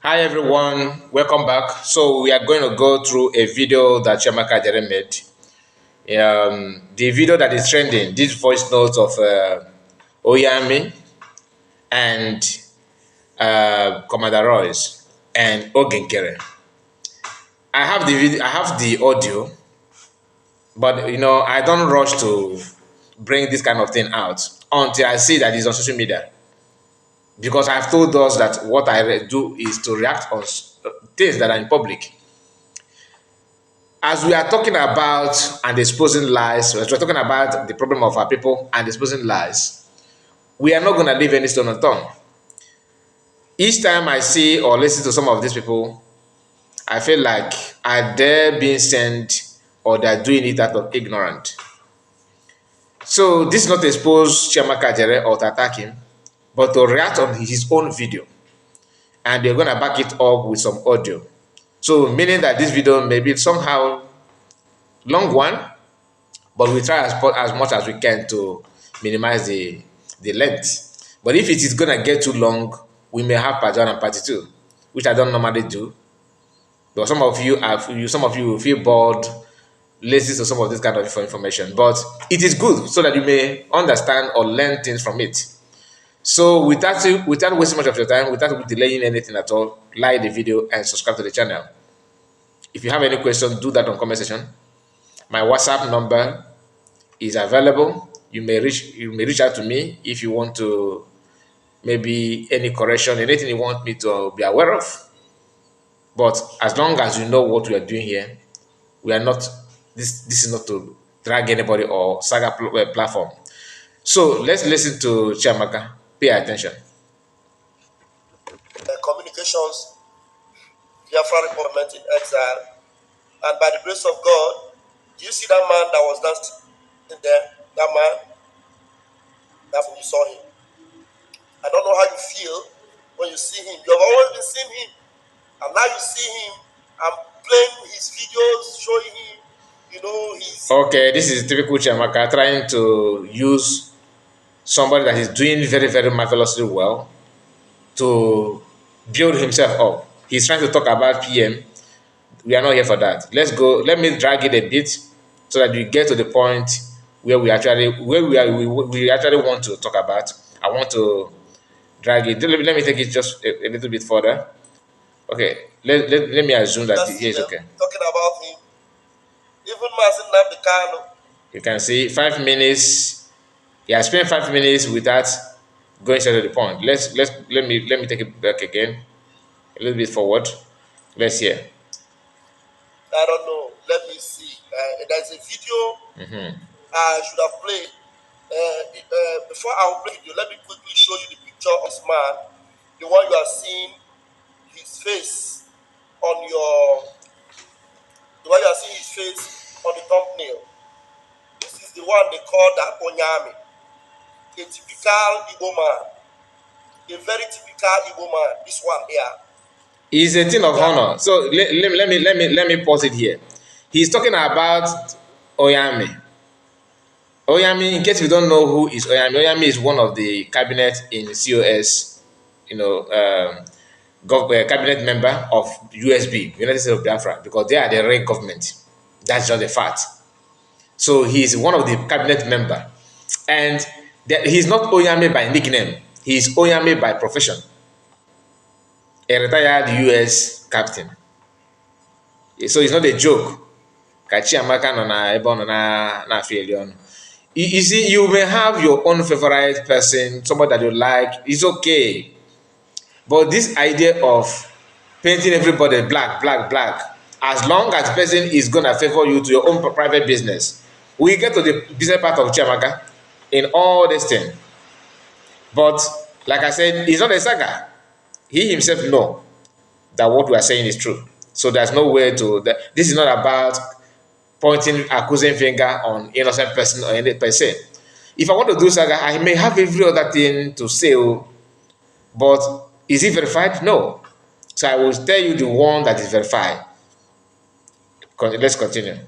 Hi everyone, welcome back. So we are going to go through a video that Chiamaka Jere made. The video that is trending, this voice notes of Oyami and Commander Royce and Nkere. I have the video, I have the audio, but I don't rush to bring this kind of thing out until I see that it's on social media. Because I've told us that what I do is to react on things that are in public. As we are talking about and exposing lies, as we're talking about the problem of our people and exposing lies, we are not going to leave any stone unturned. Each time I see or listen to some of these people, I feel like are they being sent or they're doing it out of ignorance. So this is not to expose Chiamaka Jere or to attack him, but to react on his own video. And they're going to back it up with some audio. So meaning that this video may be somehow long one, but we try as much as we can to minimize the length. But if it is gonna get too long, we may have part one and part two, which I don't normally do. But some of you will feel bored listening to some of this kind of information. But it is good so that you may understand or learn things from it. So without wasting much of your time, without delaying anything at all, like the video and subscribe to the channel. If you have any questions, do that on comment section. My WhatsApp number is available. You may reach out to me if you want to, maybe any correction, anything you want me to be aware of. But as long as you know what we are doing here, we are not this is not to drag anybody or saga platform. So let's listen to Chiamaka. Pay attention. Communications, Biafra Republic in exile, and by the grace of God, do you see that man that was dancing there? That man, that's when you saw him. I don't know how you feel when you see him. You've always been seeing him, and now you see him. I'm playing his videos, showing him, he's Okay, this is typical Chiamaka trying to use somebody that is doing very, very marvelously well to build himself up. He's trying to talk about PM. We are not here for that. Let's go. Let me drag it a bit so that we get to the point where we actually want to talk about. I want to drag it. Let me take it just a little bit further. Okay. Let me assume that here is okay. talking about him. Even Mazin Nabikano. You can see 5 minutes. He has spent 5 minutes without going straight to the point. Let me take it back again a little bit forward. Let's hear. I don't know. Let me see. There's a video I should have played. Before I will play video, let me quickly show you the picture of this man, the one you are seeing, his face on the one you are seeing his face on the thumbnail. This is the one they call that Onyami, a typical Igbo man, a very typical Igbo man. This one here is a thing of honor. So let me pause it here. He's talking about Oyami. Oyami, in case you don't know who is Oyami, Oyami is one of the cabinet in COS, cabinet member of USB, United States of Biafra, because they are the real government. That's just a fact. So he's one of the cabinet member, and he's not Oyami by nickname. He's Oyami by profession. A retired US captain. So it's not a joke. Kachiamaka no na ebe no na afili. You see, you may have your own favorite person, somebody that you like. It's okay. But this idea of painting everybody black, black, black, as long as the person is going to favor you to your own private business, we get to the business part of Chiamaka in all this thing. But like I said, it's not a saga. He himself knows that what we are saying is true. So there's no way to this is not about pointing accusing finger on innocent person or any person. If I want to do saga, I may have every other thing to say, but is it verified? No. So I will tell you the one that is verified. Let's continue.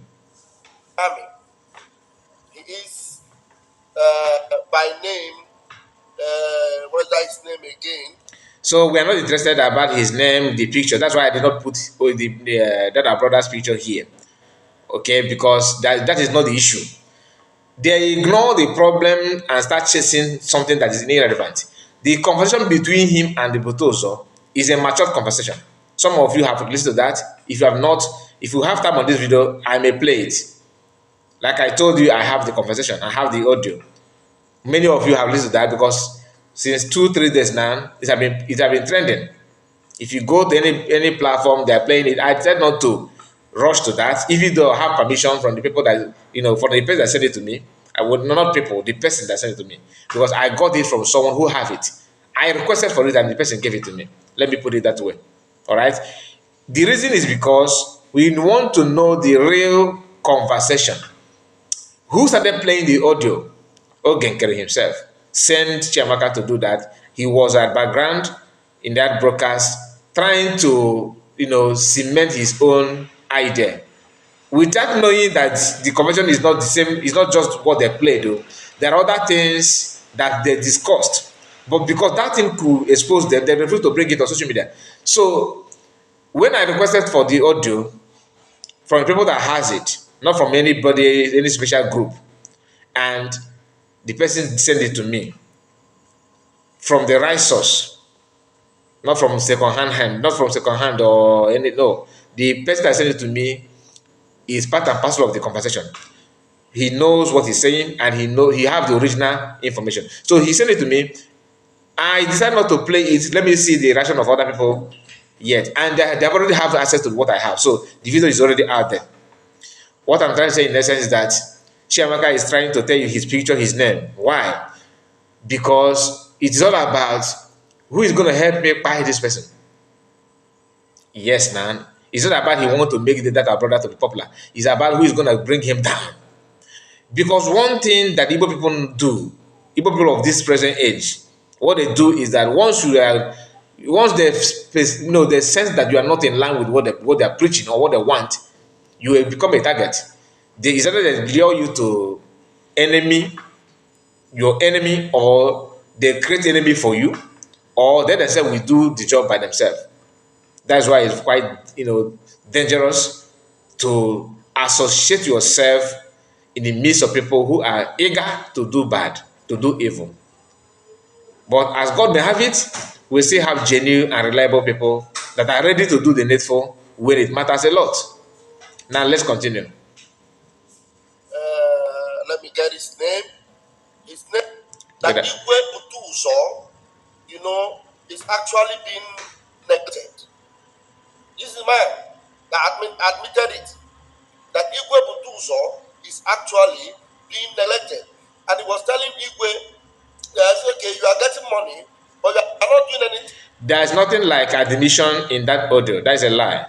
Ami. He is by name. What is that his name again? So we are not interested about his name, the picture. That's why I did not put that our brother's picture here. Okay, because that is not the issue. They ignore the problem and start chasing something that is irrelevant. The conversation between him and the Botozo is a matured conversation. Some of you have listened to that. If you have not, if you have time on this video, I may play it. Like I told you, I have the conversation, I have the audio. Many of you have listened to that because since 2, 3 days now, it has been trending. If you go to any platform, they're playing it. I tend not to rush to that, even though I have permission from the people that from the person that sent it to me. I would not people, the person that sent it to me, because I got it from someone who have it. I requested for it and the person gave it to me. Let me put it that way. All right. The reason is because we want to know the real conversation. Who started playing the audio? Nkere himself sent Chiamaka to do that. He was at background in that broadcast trying to, cement his own idea without knowing that the convention is not the same, it's not just what they played though. There are other things that they discussed. But because that thing could expose them, they refused to bring it on social media. So when I requested for the audio from the people that has it, not from anybody, any special group, and the person sent it to me from the right source, not from not from second hand or any no. The person that sent it to me is part and parcel of the conversation. He knows what he's saying and he have the original information. So he sent it to me. I decided not to play it. Let me see the reaction of other people yet. And they already have access to what I have. So the video is already out there. What I'm trying to say in essence is that Chiamaka is trying to tell you his picture, his name. Why? Because it is all about who is going to help me buy this person. Yes, man. It's not about he want to make that our brother to be popular. It's about who is going to bring him down. Because one thing that Igbo people do, Igbo people of this present age, what they do is that once they sense that you are not in line with what they are preaching or what they want, you will become a target. It's either they lure you to your enemy, or they create enemy for you, or they themselves will do the job by themselves. That's why it's quite dangerous to associate yourself in the midst of people who are eager to do bad, to do evil. But as God may have it, we still have genuine and reliable people that are ready to do the needful when it matters a lot. Now let's continue. Let me get his name. His name, With like that. Igwe Butuso, is actually being neglected. This is the man that admitted it. That Igwe Butuso is actually being neglected. And he was telling Igwe, okay, you are getting money, but you are not doing anything. There is nothing like admission in that audio. That is a lie.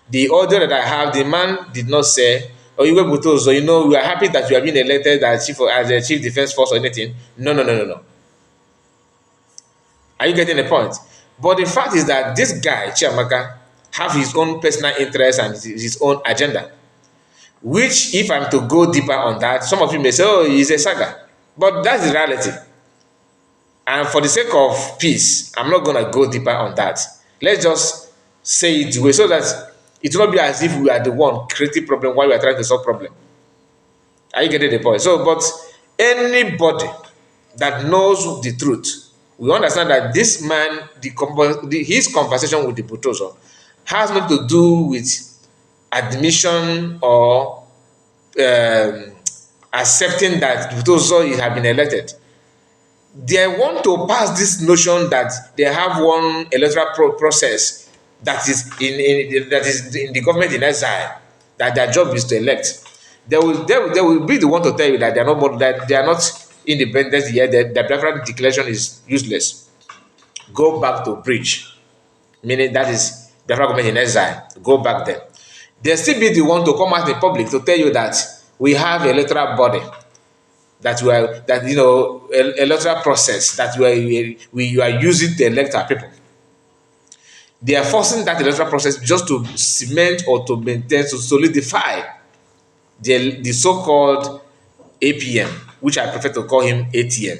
The audio that I have, the man did not say, "Oh, you were so we are happy that you have been elected as a chief defense force or anything." No, no, no, no, no. Are you getting the point? But the fact is that this guy, Chiamaka, have his own personal interest and his own agenda. Which, if I'm to go deeper on that, some of you may say, "Oh, he's a saga," but that's the reality. And for the sake of peace, I'm not going to go deeper on that. Let's just say it the way so that it will not be as if we are the one creating problem while we are trying to solve problem. Are you getting the point? So, but anybody that knows the truth, we understand that this man, his conversation with the Butozo has nothing to do with admission or accepting that Butozo has been elected. They want to pass this notion that they have one electoral process that is in the government in exile, that their job is to elect. They will be the one to tell you that they are not independent yet. The Biafran declaration is useless. Go back to bridge, meaning that is Biafran government in exile. Go back there. They still be the one to come out in public to tell you that we have electoral body, that electoral process that you are using to elect our people. They are forcing that electoral process just to cement or to maintain, to solidify the so-called APM, which I prefer to call him ATM.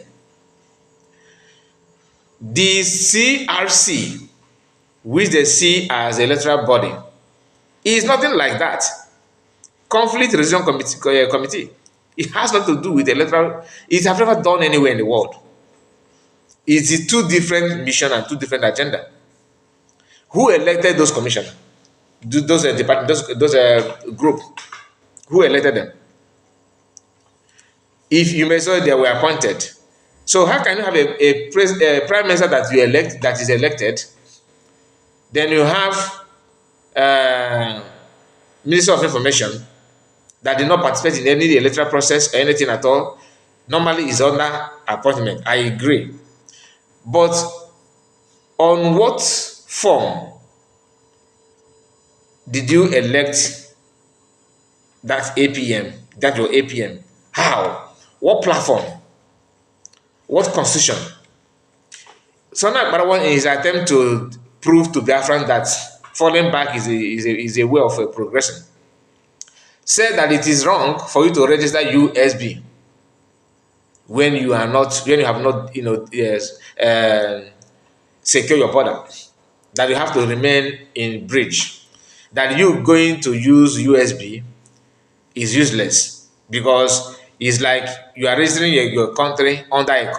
The CRC, which they see as a electoral body, is nothing like that. Conflict resolution committee. It has nothing to do with electoral. It have never done anywhere in the world. It's two different mission and two different agenda. Who elected those commissioners? Those department, those group. Who elected them? If you may say they were appointed. So how can you have a prime minister that you elect that is elected? Then you have uh, Minister of Information that did not participate in any electoral process or anything at all. Normally is under appointment. I agree. But on what form did you elect that APM, that your APM? How? What platform? What constitution? Sona Akbarawa, in his attempt to prove to Biafran that falling back is a way of progressing, said that it is wrong for you to register USB when you are not, when you have not, yes, secure your border. That you have to remain in bridge. That you going to use USB is useless because it's like you are registering your country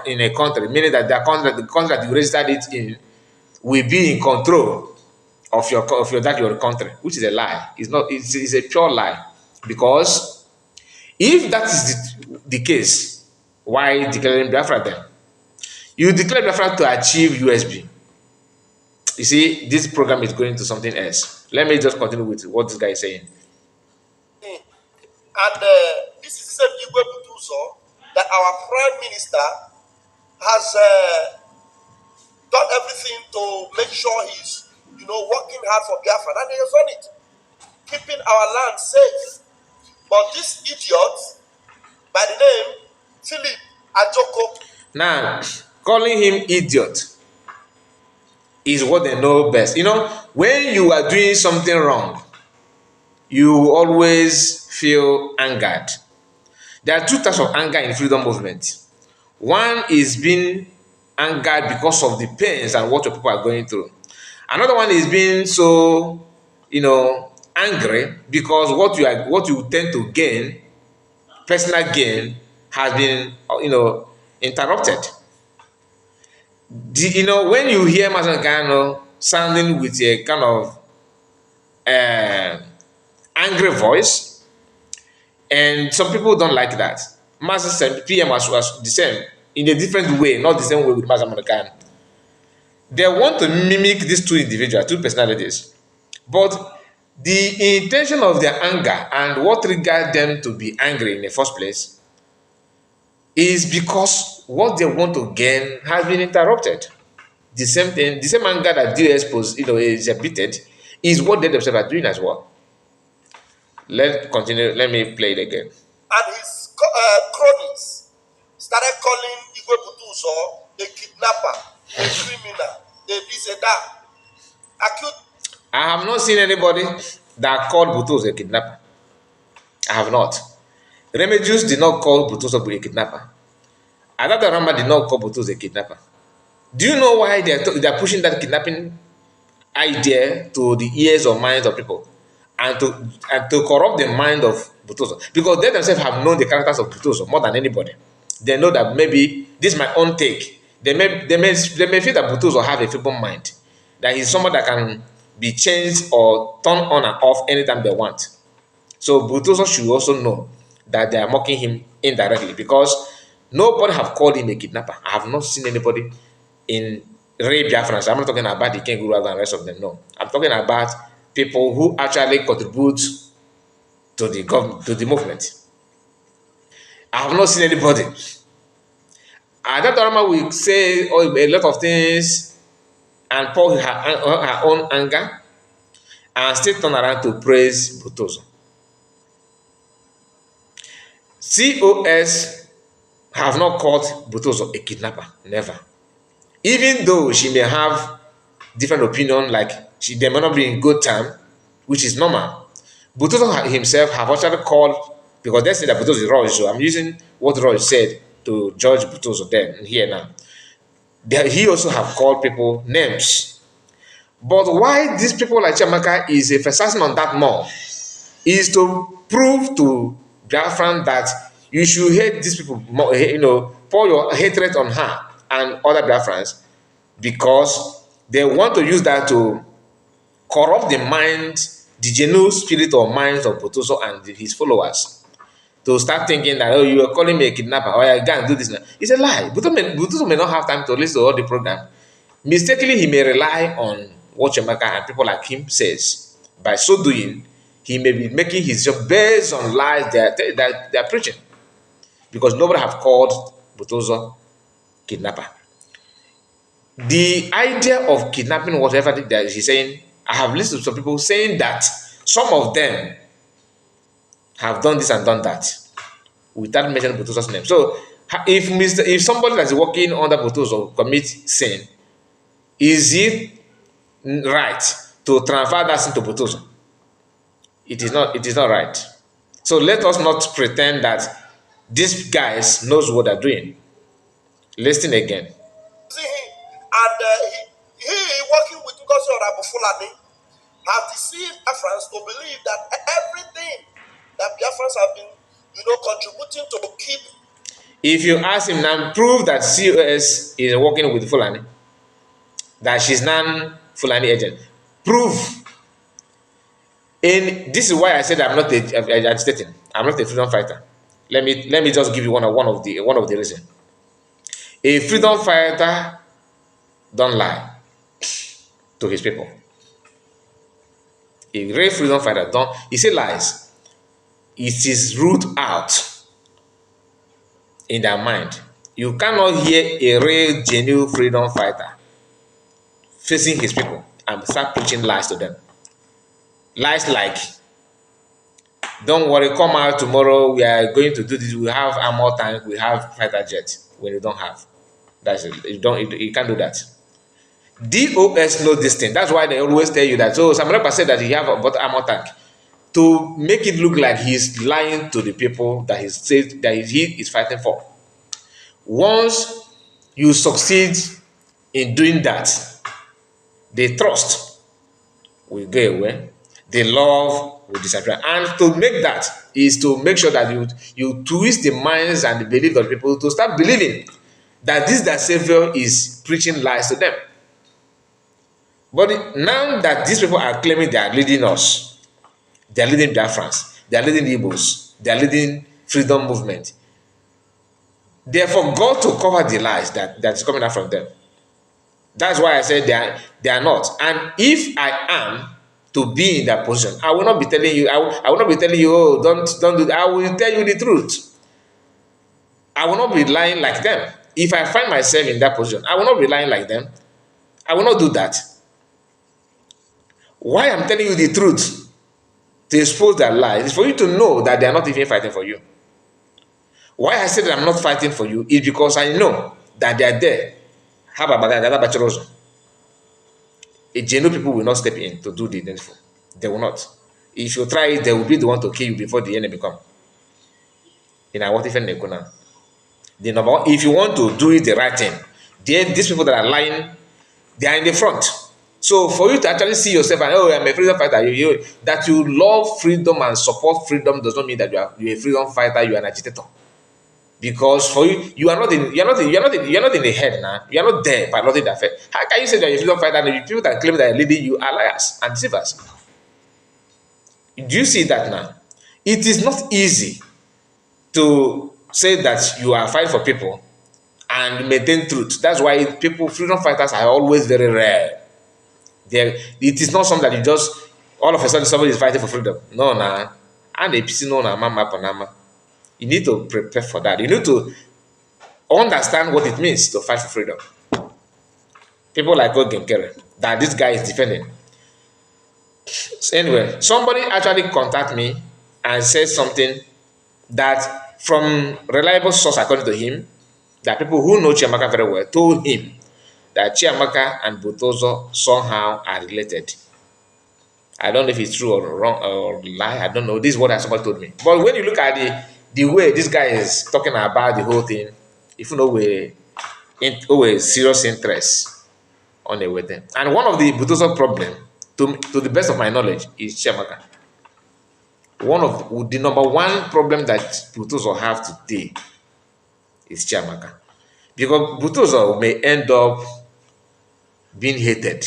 in a country, meaning that the country that you registered it in will be in control of your country, which is a lie. It's not. It's a pure lie because if that is the case, why declaring Biafra then? You declare Biafra to achieve USB. You see, this program is going to something else. Let me just continue with what this guy is saying. And this is the same Igwe Butuso that our prime minister has done everything to make sure he's, working hard for Biafra. And he has done it, keeping our land safe. But this idiot, by the name Philip Ajoko. Now, calling him idiot is what they know best. When you are doing something wrong, you always feel angered. There are two types of anger in freedom movement. One is being angered because of the pains and what your people are going through. Another one is being so, angry because what you tend to gain, personal gain, has been, interrupted. When you hear Masakano sounding with a kind of angry voice, and some people don't like that. Master PM was the same in a different way, not the same way with Master Monacan. They want to mimic these two individuals, two personalities, but the intention of their anger and what triggered them to be angry in the first place is because what they want to gain has been interrupted. The same thing, the same anger that DS is exhibited is what they themselves are doing as well. Let's continue. Let me play it again. And his cronies started calling Igwe Butuso a kidnapper, a criminal, a this, a that. I have not seen anybody that called Butuso a kidnapper. I have not. Remedios did not call Butuso a kidnapper. Adada Rama did not call Butuso a kidnapper. Do you know why they are pushing that kidnapping idea to the ears or minds of people and to corrupt the mind of Butuso? Because they themselves have known the characters of Butuso more than anybody. They know that maybe this is my own take. They may feel that Butuso have a feeble mind, that he's someone that can be changed or turned on and off anytime they want. So Butuso should also know that they are mocking him indirectly because nobody have called him a kidnapper. I have not seen anybody in Ray Biafran. I'm not talking about the King Guru and the rest of them. No, I'm talking about people who actually contribute to the government, to the movement. I have not seen anybody. That Rama will say a lot of things and pour her own anger and still turn around to praise Butuso. COS have not called Butuso a kidnapper. Never. Even though she may have different opinion, like they may not be in good time, which is normal. Butuso himself have actually called, because they say that Butuso is Roy, so I'm using what Roy said to judge Butuso then here now. he also have called people names. But why these people like Chiamaka is emphasizing on that more is to prove to Biafran that you should hate these people more, pour your hatred on her and other Biafrans, because they want to use that to corrupt the mind, the genuine spirit or minds of Botoso and his followers, to start thinking that, oh, you are calling me a kidnapper, or I can't do this now. It's a lie. Botoso may not have time to listen to all the program. Mistakenly, he may rely on what Chemaka and people like him says. By so doing, he may be making his job based on lies that they are preaching, because nobody have called Botozo kidnapper. The idea of kidnapping, whatever that he's saying, I have listened to some people saying that some of them have done this and done that without mentioning Botozo's name. So if somebody that is working under Botozo commits sin, is it right to transfer that sin to Botozo? It is not. It is not right. So let us not pretend that these guys knows what they're doing. Listen again. See him, and he working with Ngozi Orabu Fulani have deceived Biafrans to believe that everything that Biafrans have been, contributing to keep. If you ask him now, prove that COS is working with Fulani, that she's non-Fulani agent. Prove. And this is why I said I'm not agitating. I'm not a freedom fighter. Let me just give you one of the reasons. A freedom fighter don't lie to his people. A real freedom fighter don't. He say lies. It is rooted out in their mind. You cannot hear a real genuine freedom fighter facing his people and start preaching lies to them. Lies like, don't worry, come out tomorrow, we are going to do this, we have armor tank, we have fighter jet, when you don't have. That's it. You can't do that. DOS know this thing. That's why they always tell you that. So Samuel said that he have a armor tank to make it look like he's lying to the people that he says that he is fighting for. Once you succeed in doing that, the trust will go away, the love will disappear. And to make that is to make sure that you twist the minds and the belief of people to start believing that this their savior is preaching lies to them. But now that these people are claiming they are leading us, they are leading Biafrans, they are leading Igbos, they are leading freedom movement, they forgot to cover the lies that is coming out from them. That's why I said they are not. And if I am to be in that position, I will not be telling you, I will not be telling you, oh, don't do that. I will tell you the truth. I will not be lying like them. If I find myself in that position, I will not be lying like them. I will not do that. Why I'm telling you the truth, to expose their lies, is for you to know that they are not even fighting for you. Why I said that I'm not fighting for you is because I know that they are there. A genuine people will not step in to do the needful. They will not. If you try it, they will be the one to kill you before the enemy come. In our what if the number one, if you want to do it the right thing, these people that are lying, they are in the front. So for you to actually see yourself and, oh, I'm a freedom fighter, that you love freedom and support freedom does not mean that you're a freedom fighter, you are an agitator. Because for you are not in the head now. You are not there, but not in the effect. How can you say that you're a freedom fighter and the people that claim that are leading you are liars and deceivers? Do you see that now? It is not easy to say that you are fighting for people and maintain truth. That's why freedom fighters are always very rare. It is not something that you just all of a sudden somebody is fighting for freedom. No, nah. And a PC no na mama panama. You need to prepare for that. You need to understand what it means to fight for freedom. People like Nkere, that this guy is defending. So anyway, somebody actually contacted me and said something that from reliable source, according to him, that people who know Chiamaka very well told him that Chiamaka and Botozo somehow are related. I don't know if it's true or wrong or lie. I don't know. This is what somebody told me. But when you look at the way this guy is talking about the whole thing, if you know where always serious interest on a wedding. And one of the Butoso problem, to the best of my knowledge, is Chiamaka. One of the number one problem that Butoso have today is Chiamaka. Because Butoso may end up being hated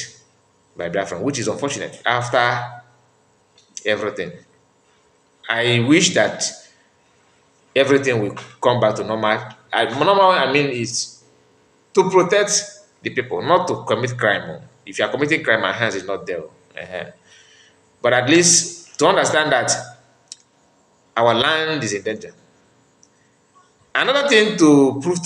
by Biafran, which is unfortunate after everything. I wish that everything will come back to normal. Normal, I mean, is to protect the people, not to commit crime. Oh. If you are committing crime, my hands is not there. But at least to understand that our land is in danger. One other thing to prove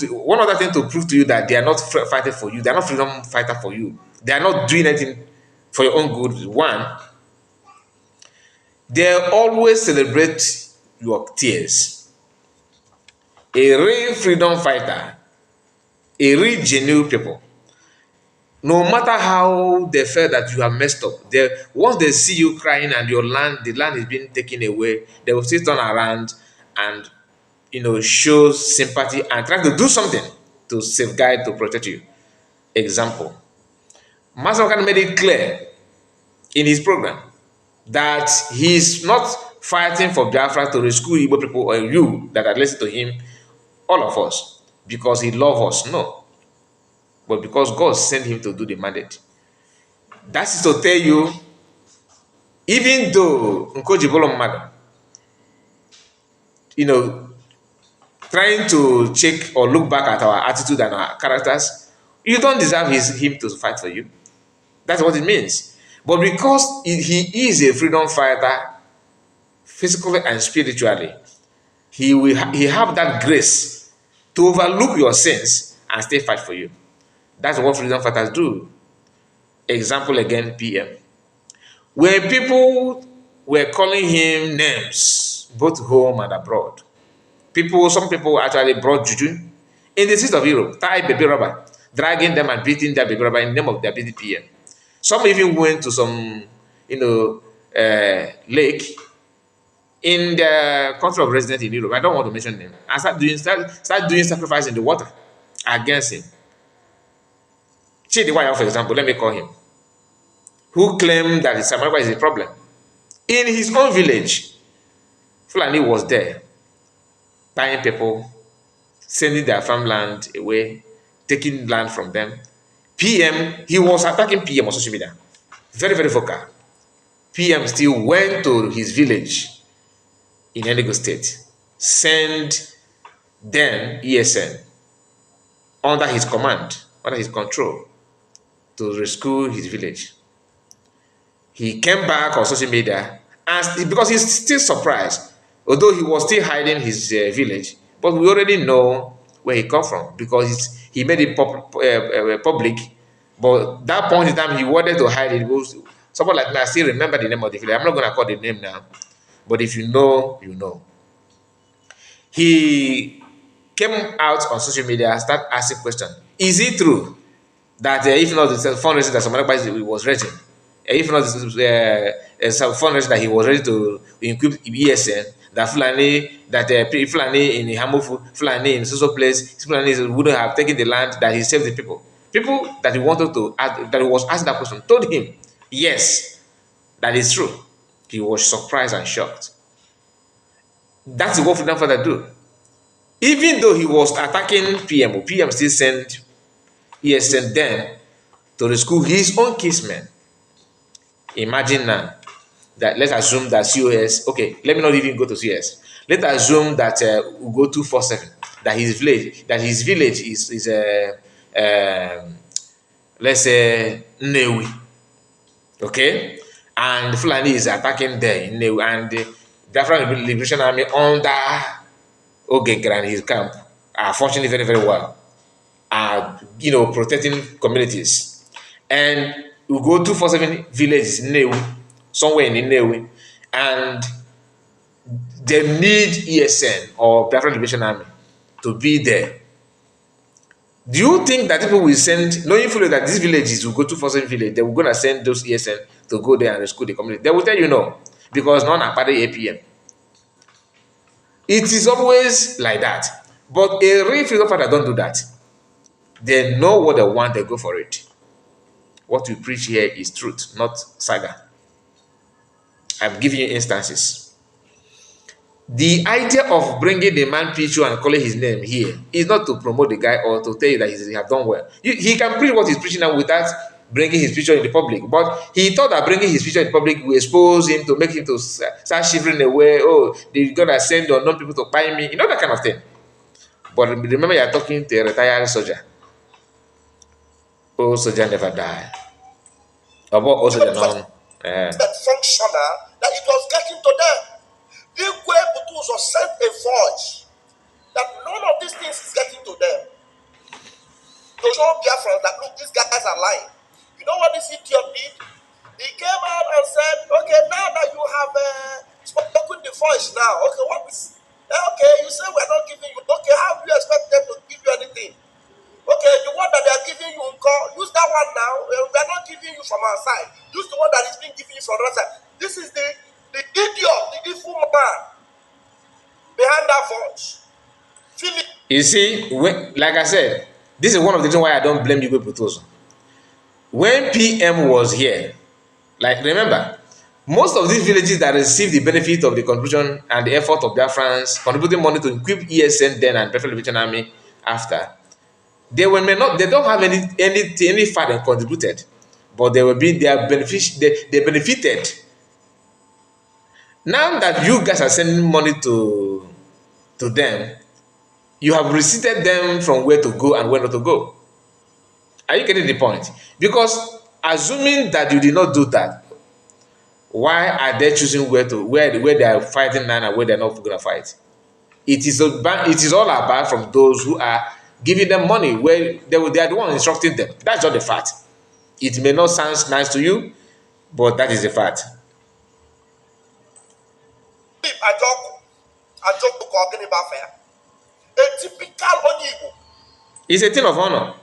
to you that they are not fighting for you, they are not freedom fighter for you, they are not doing anything for your own good. One, they always celebrate your tears. A real freedom fighter, a real genuine people, no matter how they feel that you have messed up, once they see you crying and the land is being taken away, they will still turn around and show sympathy and try to do something to safeguard, to protect you. Example, Master Khan made it clear in his program that he's not fighting for Biafra to rescue Igbo people or you that are listening to him, all of us, because he loves us. No, but because God sent him to do the mandate. That is to tell you, even though Nkoji Bolomada, trying to check or look back at our attitude and our characters, you don't deserve him to fight for you. That's what it means. But because he is a freedom fighter, physically and spiritually, he have that grace to overlook your sins and still fight for you. That's what freedom fighters do. Example again, PM. When people were calling him names, both home and abroad, some people actually brought juju in the seas of Europe, tie baby rubber, dragging them and beating their baby rubber in the name of their BDPM. Some even went to some, lake in the country of residence in Europe. I don't want to mention them. And start doing sacrifice in the water against him. Chidiwaya, for example, let me call him, who claimed that Samarwa is a problem. In his own village, Fulani was there, buying people, sending their farmland away, taking land from them. PM, he was attacking PM on social media. Very, very vocal. PM still went to his village in Enugu State, sent then ESN under his command, under his control, to rescue his village. He came back on social media, and because he's still surprised, although he was still hiding his village, but we already know where he come from because he made it public. But that point in time, he wanted to hide it. Someone like me, I still remember the name of the village. I'm not going to call the name now, but if you know, you know. He came out on social media, start asking questions. Is it true that if not the fundraising that somebody was raising, if not some fundraising that he was ready to equip ESN, that Fulani in Hamufu, Fulani in social place, Fulani wouldn't have taken the land, that he saved the people. People that he wanted to ask, that he was asking that question, told him, yes, that is true. He was surprised and shocked. That's what freedom fighter do. Even though he was attacking PM still sent ESN then to rescue his own kinsmen. Imagine now that, let's assume that COS, okay, let me not even go to CS. Let's assume that we go 247, that his village is let's say Newi, okay, and Fulani is attacking there in Newi, and the Biafran Liberation Army under Nkere and his camp are functioning very, very well, are protecting communities. And we go 247 villages in Newi, somewhere in Newi, and they need ESN or Biafran Liberation Army to be there. Do you think that people will send, knowing fully that these villages will go 247 village, they will go and send those ESN to go there and rescue the community? They will tell you no, because none are part of APM. It is always like that. But a real freedom fighter don't do that. They know what they want, they go for it. What we preach here is truth, not saga. I'm giving you instances. The idea of bringing the man picture and calling his name here is not to promote the guy or to tell you that he have done well. He can preach what he's preaching now without bringing his picture in the public. But he thought that bringing his picture in the public will expose him to make him to start shivering away. Oh, they gonna send unknown people to buy me. You know that kind of thing. But remember, you're talking to a retired soldier. Old soldier never die. About old soldier now. Functional that it was getting to them. The way Butuzo sent a voice that none of these things is getting to them. To show Biafrans that look, these guys are lying. You know what this idiot did? He came out and said, okay, now that you have spoken the voice now, okay, what is, okay, you say we're not giving you, okay, how do you expect them to give you anything? Okay, the one that they are giving you, use that one now. We are not giving you from our side. Use the one that is being given you from the other side. This is the idiot, the evil man behind that voice. You see, like I said, this is one of the reasons why I don't blame you, Butozo. When PM was here, like remember, most of these villages that received the benefit of the contribution and the effort of their friends contributing money to equip ESN then and People's Liberation Army after, they don't have any fund contributed, but they benefited. Now that you guys are sending money to them, you have restricted them from where to go and where not to go. Are you getting the point? Because assuming that you did not do that, why are they choosing where they are fighting now and where they're not going to fight? It is all about from those who are giving them money, where they are the ones instructing them. That's just the fact. It may not sound nice to you, but that is the fact. A typical Onibu. It's a thing of honor.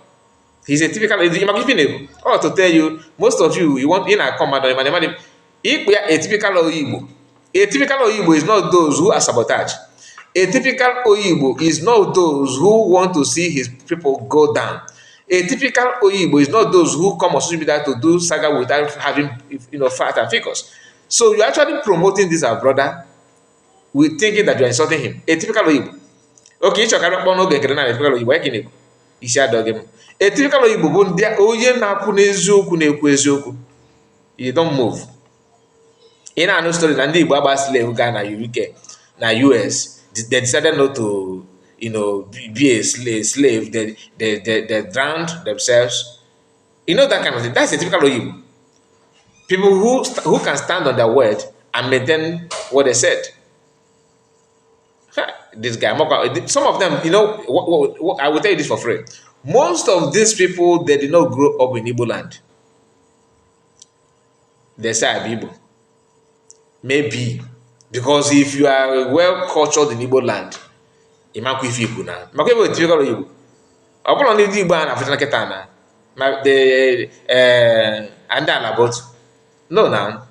He's a typical. To tell you, most of you want in a command. If we are a typical Oyibo, a typical Oyibo is not those who are sabotage. A typical Oyibo is not those who want to see his people go down. A typical Oyibo is not those who come on social media to do saga without having, fat and figures. So you're actually promoting this, our brother, with thinking that you're insulting him. A typical Oyibo. Okay, each of Nkere na typical Oyibo. Why can you? Isi adọghị m. A typical Oyibo bụ ndị onye na-akwụ n'eziokwu na-ekwu eziokwu. You don't move. Ị na-anụ story na ndị Igbo agbasila ewu gaa na UK na US. They decided not to, be a slave. They drowned themselves. You know that kind of thing. That's a typical Oyibo. People who can stand on their word and maintain what they said. This guy, some of them, I will tell you this for free. Most of these people, they did not grow up in Igbo land. They say Igbo. Maybe. Because if you are well cultured in Igbo land, you might be Igbo now. You might be typical Igbo. I put on the Igbo and African Ketana. No, now.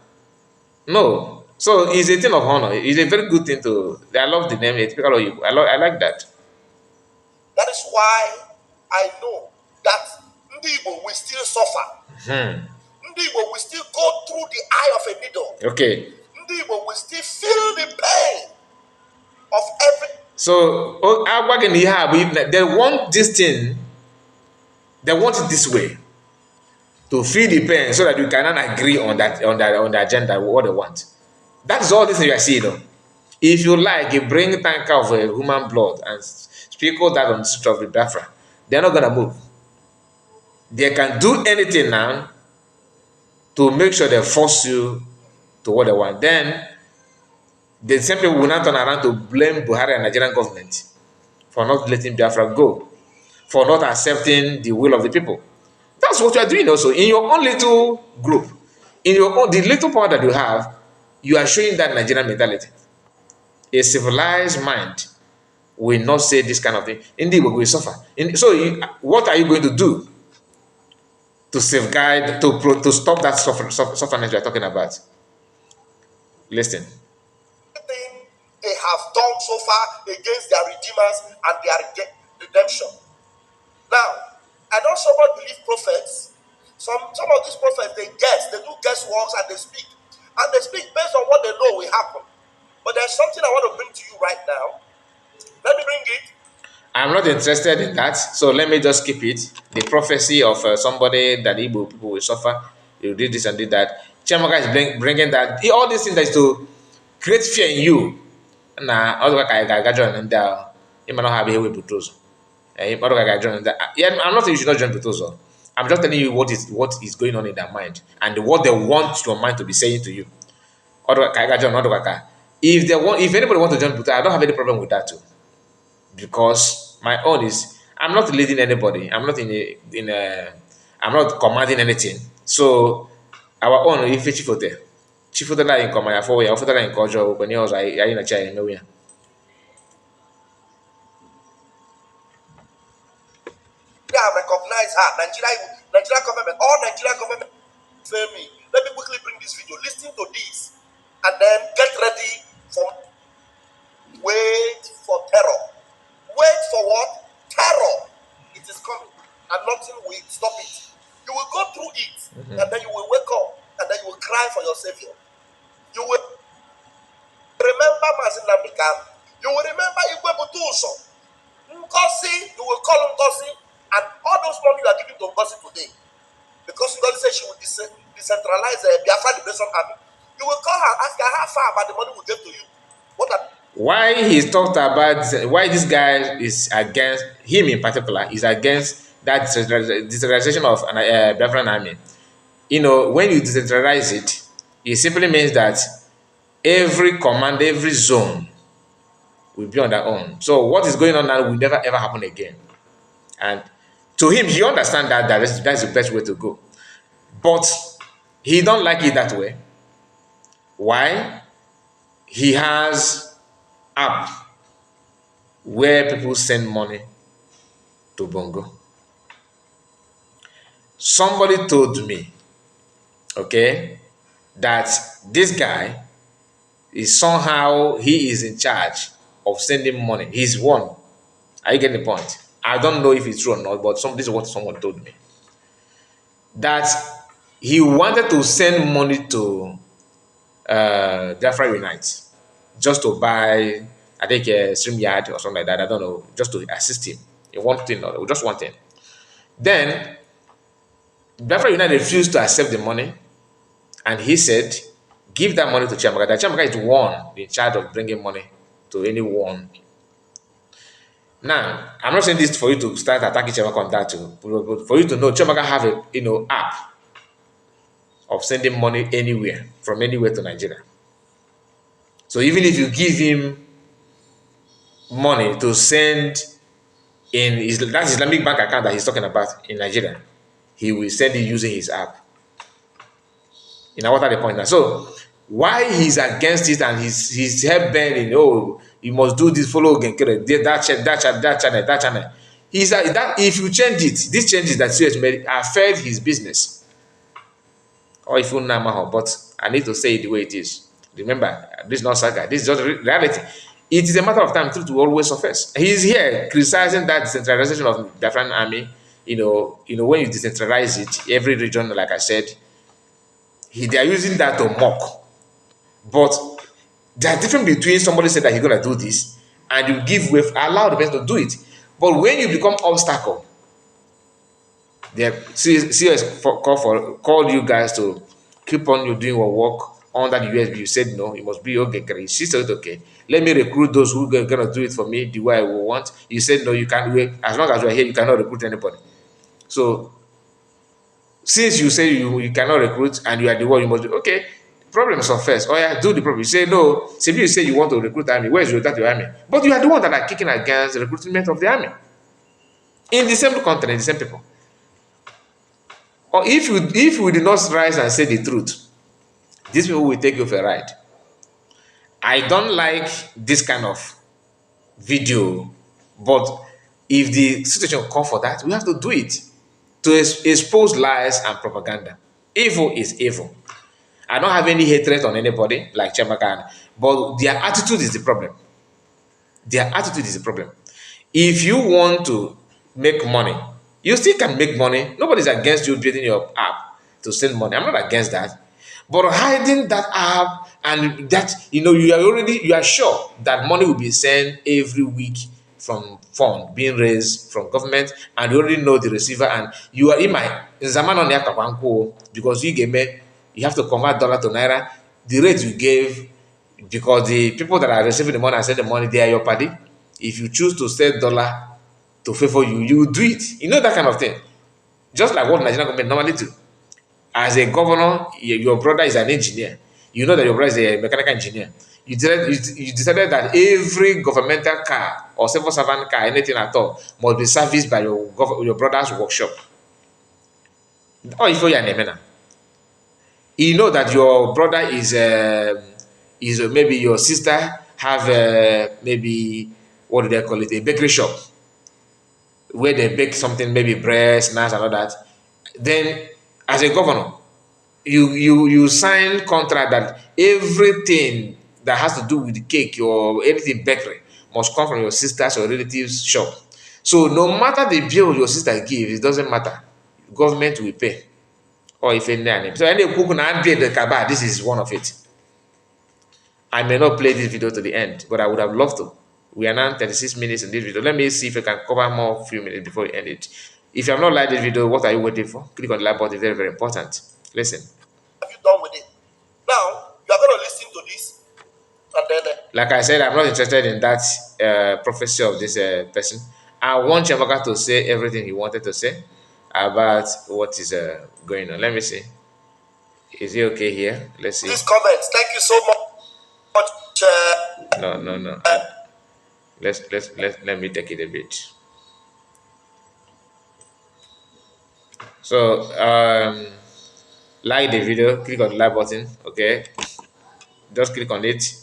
No. So it's a thing of honor. It's a very good thing to. I love the name. A typical Oyibo. I like that. That is why I know that Ndi Igbo will still suffer. Ndi Igbo will still go through the eye of a needle. Okay. Ndi Igbo will still feel the pain of every. So, they want this thing. They want it this way, to feel the pain, so that you cannot agree on the agenda what they want. That's all this you are seeing. Though. If you like, you bring a tank of human blood and sprinkle that on the street of the Biafra, they're not gonna move. They can do anything now to make sure they force you to what they want. Then the same people will not turn around to blame Buhari and Nigerian government for not letting Biafra go, for not accepting the will of the people. That's what you are doing also in your own little group, in the little power that you have. You are showing that Nigerian mentality. A civilized mind will not say this kind of thing. Indeed, we will suffer. What are you going to do to safeguard, to stop that suffering you are talking about? Listen. Everything they have done so far against their redeemers and their redemption. Now, I don't so much believe prophets. Some of these prophets, they guess, they do guessworks and they speak. And they speak based on what they know will happen. But there's something I want to bring to you right now. Let me bring it. I'm not interested in that, so let me just keep it. The prophecy of somebody that Igbo people will suffer, you did this and did that. Chiamaka is bringing that. All these things that is to create fear in you. Nah, all the I got join and you might not have a way to yeah, I'm not saying you should not join Butozo. I'm just telling you what is going on in their mind and what they want your mind to be saying to you. If anybody wants to join Butozo, I don't have any problem with that too. Because my own is I'm not leading anybody. I'm not commanding anything. So our own if chifote. Chifote la in command for ya, ofote la in kojo when you I in a chair no we. I recognize her. Nigeria government, all Nigerian government fail me. Let me quickly bring this video. Listen to this and then get ready for wait for terror. Wait for what? Terror. It is coming. And nothing will stop it. You will go through it, and then you will wake up, and then you will cry for your savior. You will remember Mazin Namdekan. You will remember Igwe Butuso. Nkosi, you will call Nkosi, and all those money you are giving to Nkosi today. Because God said she will decentralize the Biafra Liberation Army. You will call her, ask her how far about the money we gave to you. What are Why he's talked about why this guy is against him in particular is against that decentralization of an Biafran army. You know, when you decentralize it, it simply means that every command, every zone will be on their own. So what is going on now will never ever happen again. And to him, he understands that that's the best way to go. But he don't like it that way. Why? He has app where people send money to Bongo. Somebody told me, okay, that this guy is somehow he is in charge of sending money. He's one. Are you getting the point? I don't know if it's true or not, but this is what someone told me. That he wanted to send money to Biafra Unite just to buy, I think, a StreamYard or something like that. I don't know, just to assist him in one thing or just one thing. Then Biafra Unite refused to accept the money, and he said, give that money to Chiamaka. That Chiamaka is one in charge of bringing money to anyone. Now, I'm not saying this for you to start attacking Chiamaka on that too, but for you to know, Chiamaka have a app of sending money anywhere, from anywhere to Nigeria. So even if you give him money to send in that Islamic bank account that he's talking about in Nigeria, he will send it using his app. You know what are the point now? So why he's against it and he's hell bent in, oh, you must do this, follow Nkere, that channel. He's that if you change it, these changes that CS made affect his business. Or if you know, but I need to say it the way it is. Remember, this is not saga, this is just reality. It is a matter of time, truth will always surface. He's here criticizing that decentralization of the Biafran army. You know, when you decentralize it, every region, like I said, they are using that to mock. But there's difference between somebody said that he's gonna do this and you give way, allow the person to do it. But when you become obstacle, they CS call you guys to keep on you doing your work under the USB. You said no, you must be okay. She said okay. Let me recruit those who are gonna do it for me the way I want. You said no, you can't wait. As long as you are here, you cannot recruit anybody. So since you say you cannot recruit and you are the one, you must do okay. Problem surface. Oh yeah, do the problem. You say no. Say you say you want to recruit the army. Where is your army? But you are the one that are kicking against the recruitment of the army. In the same continent, the same people. Or if we did not rise and say the truth, these people will take you for a ride. I don't like this kind of video, but if the situation calls for that, we have to do it to expose lies and propaganda. Evil is evil. I don't have any hatred on anybody like Chemakan, but their attitude is the problem. Their attitude is the problem. If you want to make money You still can make money. Nobody's against you building your app to send money. I'm not against that. But hiding that app and that, you are sure that money will be sent every week from fund being raised from government, and you already know the receiver, and you are in my zaman on the because you have to convert dollar to naira. The rate you gave, because the people that are receiving the money and send the money, they are your party. If you choose to sell dollar to favor you, you will do it. You know that kind of thing. Just like what Nigerian government normally do. As a governor, your brother is an engineer. You know that your brother is a mechanical engineer. You decided that every governmental car or civil servant car, anything at all, must be serviced by your brother's workshop. Or if you're an emena, you know that your brother is maybe your sister have maybe, what do they call it, a bakery shop where they bake something, maybe bread, snacks, and all that. Then, as a governor, you sign contract that everything that has to do with the cake or anything bakery must come from your sister's or relatives shop. So no matter the bill your sister gives, it doesn't matter. Government will pay. Or if any, so any cook na the kaba, this is one of it. I may not play this video to the end, but I would have loved to. We are now 36 minutes in this video. Let me see if I can cover more few minutes before we end it. If you have not liked this video, what are you waiting for? Click on the like button, very, very important. Listen. Have you done with it? Now, you are going to listen to this, and then Like I said, I'm not interested in that prophecy of this person. I want Chamaka to say everything he wanted to say about what is going on. Let me see. Is he okay here? Let's see. these comments. Thank you so much. No, no, no. Let me take it a bit. So like the video, click on the like button. Okay, just click on it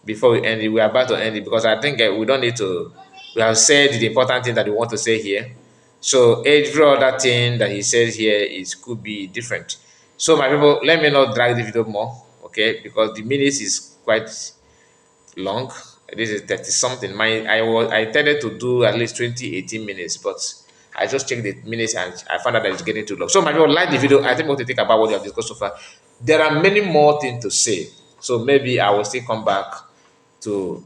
before we end it. We are about to end it because I think we don't need to. We have said the important thing that we want to say here. So every other thing that he says here is could be different. So my people, let me not drag the video more, okay? Because the minutes is quite long. This is 30 something. I intended to do at least 18 minutes, but I just checked the minutes and I found out that it's getting too long. So my people, like the video. I think what to think about what we have discussed so far. There are many more things to say. So maybe I will still come back to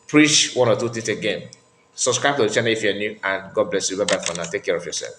preach one or two things again. Subscribe to the channel if you're new, and God bless you. Bye bye for now. Take care of yourself.